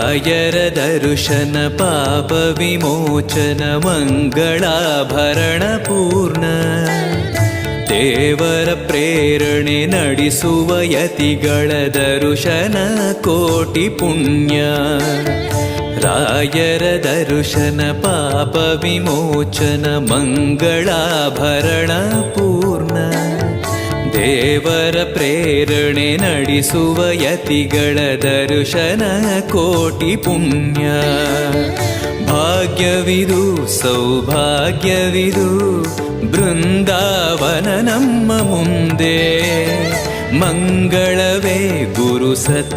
ರಾಯರ ದರ್ಶನ ಪಾಪ ವಿಮೋಚನ ಮಂಗಳಾಭರಣ ಪೂರ್ಣ. ದೇವರ ಪ್ರೇರಣೆ ನಡೆಸುವ ಯತಿಗಳ ದರ್ಶನ ಕೋಟಿ ಪುಣ್ಯ. ರಾಯರ ದರ್ಶನ ಪಾಪ ವಿಮೋಚನ ಮಂಗಳಾಭರಣ ಪೂರ್ಣ. ದೇವರ ಪ್ರೇರಣೆ ನಡೆಸುವ ಯತಿಗಳ ದರ್ಶನ ಕೋಟಿ ಪುಣ್ಯ. ಭಾಗ್ಯವಿದು ಸೌಭಾಗ್ಯವಿದು ಬೃಂದಾವನ ನಮ್ಮ ಮುಂದೆ. ಮಂಗಳವೇ ಗುರು ಸತ್ಯ